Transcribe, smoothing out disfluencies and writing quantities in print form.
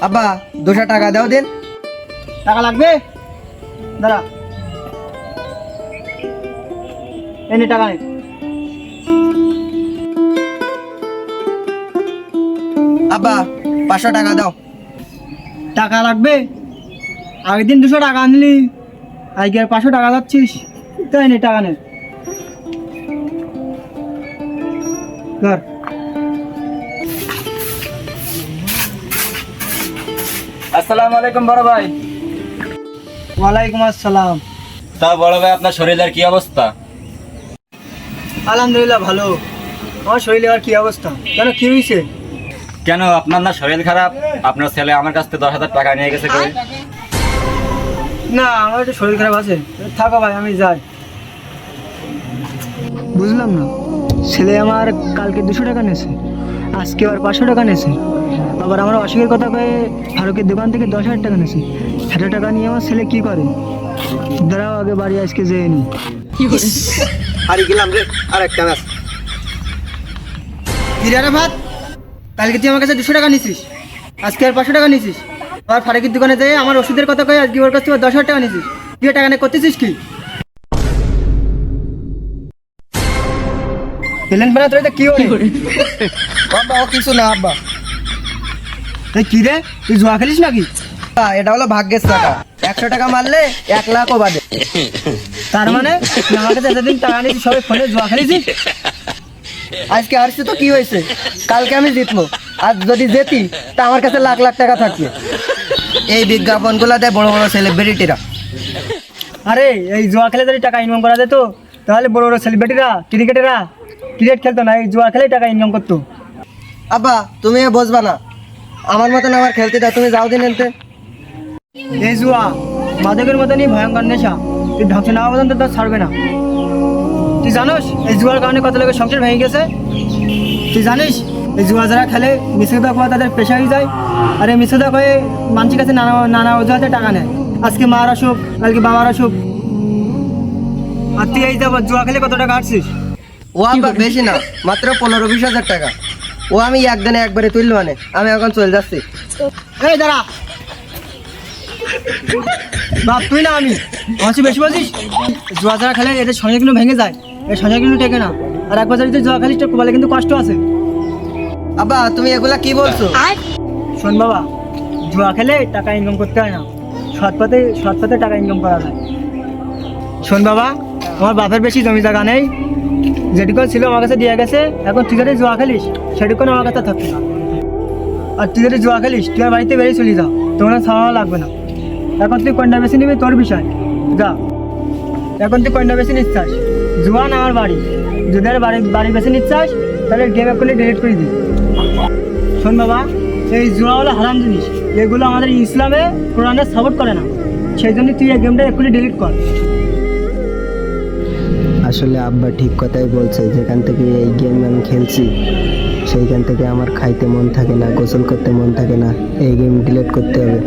আব্বা 200 টাকা দাও দিন। টাকা লাগবে? দাঁড়া, এনে টাকা নে। আব্বা 500 টাকা দাও। টাকা লাগবে? আগের দিন 200 টাকা আনলি, আজকে আর 500 টাকা যাচ্ছিস? তাই নে টাকা নে। ধর। আসসালামু আলাইকুম বড় ভাই। ওয়ালাইকুম আসসালাম। তা বড় ভাই, আপনার শরীরের কি অবস্থা? আলহামদুলিল্লাহ ভালো। আমার শরীরে আর কি অবস্থা? কেন, কি হয়েছে? কেন, আপনার না শরীর খারাপ? আপনার ছেলে আমার কাছ থেকে 10,000 টাকা নিয়ে গেছে কই? না, আমার একটু শরীর খারাপ আছে। থাকো ভাই, আমি যাই। বুঝলাম না, ছেলে আমার কালকে 200 টাকা নিয়েছে, আজকে আবার 500 টাকা নিয়েছে, আবার আমার অসুখের কথা কয়ে ফারুকের দোকান থেকে 10,000 টাকা নিয়েছে। 1,000 টাকা নিয়ে আমার ছেলে কি করে? দাঁড়াও, আগে বাড়ি আজকে যেয়ে নি। হারি গেলাম রে, আর একটা ম্যাচ। হিরারা ভাত, কালকে তুই আমার কাছে 200 টাকা নিছিস, আজকে আর 500 টাকা নিছিস। আর ফারুকের দোকানে যেয়ে আমার ওষুধের কথা কয়ে আজকে ওর কাছ থেকে 10,000 টাকা নিছিস। তুই টাকা নিয়ে করতেছিস কি? পেলেন বানা তোর কি হলো? আব্বা ও কিছু না আব্বা। এই কি রে, তুই জুয়া খেলিস নাকি? আব্বা, এটা হলো ভাগ্যের টাকা। 100 টাকা মারলে 1 লাখও বাদে। তার মানে তুই আমার কাছে এতদিন টাকা নিয়েছিস, সবাই ফোনে জুয়া খেলেছিস? আজকে হারছি তো কি হয়েছে, কালকে আমি জিতবো। আর যদি জেতি তা আমার কাছে লাখ লাখ টাকা থাকবে। এই বিজ্ঞাপনগুলো দেয় বড় বড় সেলিব্রিটিরা। আরে এই জুয়া খেলে যদি টাকা ইনকাম করা যেত, তাহলে বড় বড় সেলিব্রিটিরা, ক্রিকেটেরা ক্রিকেট খেলতো না, এই জুয়া খেলেই টাকা ইনকাম করতো। আব্বা তুমি বুঝবা না, আমার মতন আমার খেলতে দাও, তুমি যাও দিন এনতে। এই জুয়া মাদকের মতনই ভয়ঙ্কর নেশা, তুই ধ্বংস না হওয়া পর্যন্ত তোর ছাড়বে না। তুই জানোস এই জুয়ার কারণে কত লোকের সংসার ভেঙে গেছে? তুই জানিস এই জুয়া যারা খেলে মিশ্রতা হওয়া তাদের পেশা হয়ে যায়, আর এই মিশ্রতা হয়ে মানুষের কাছে নানা নানা অজুহাতে টাকা নেয়। আজকে মার অসুখ, কালকে বাবার অসুখ, আর তুই এই যাবো জুয়া খেলে কত টাকা আসছিস? ও আব্বা বেশি না, মাত্র 15-20 হাজার টাকা। ও আমি একদিনে একবারে তুললো মানে, আমি এখন চলে যাচ্ছি। এই দাঁড়া, বাপ তুই না আমি আমার বেশি বলছিস? জুয়া যারা খেলে এদের সংসার কিন্তু ভেঙে যায়, এই সংসার কিন্তু টেকে না। আর একবার যদি জুয়া খেলিস তো বলে কিন্তু কষ্ট আছে। আব্বা তুমি এগুলা কি বলছো? শোন বাবা, জুয়া খেলে টাকা ইনকাম করতে হয় না, সৎ পথে টাকা ইনকাম করা যায়। শোন বাবা, আমার বাপের বেশি জমি জায়গা নেই, যেটুকু ছিল আমার কাছে দিয়ে গেছে। এখন তুই যদি জুয়া খেলিস সেটুকু আমার কাছে থাকবে না। আর তুই যদি জুয়া খেলিস তুই আর বাড়িতে বেরিয়ে চলে যাও, তোমার সামানো লাগবে না। এখন তুই কন্যা বেশি নিবি, তোর বিষয়, যা। এখন তুই কন্যা বেশি নিচ্ছাস, জুয়া না আমার বাড়ি। যদি আর বাড়ি বেশি নিচ্ছাস তাহলে গেম এক্ষুনি ডিলিট করে দিই। শোন বাবা, এই জুয়া হলো হারাম জিনিস, এগুলো আমাদের ইসলামে কোরআনে সাপোর্ট করে না, সেই জন্য তুই এই গেমটা এক্ষুনি ডিলিট কর। আসলে আব্বা ঠিক কথাই বলছে, যেখান থেকে এই গেম আমি খেলছি সেইখান থেকে আমার খাইতে মন থাকে না, গোসল করতে মন থাকে না, এই গেম ডিলিট করতে হবে।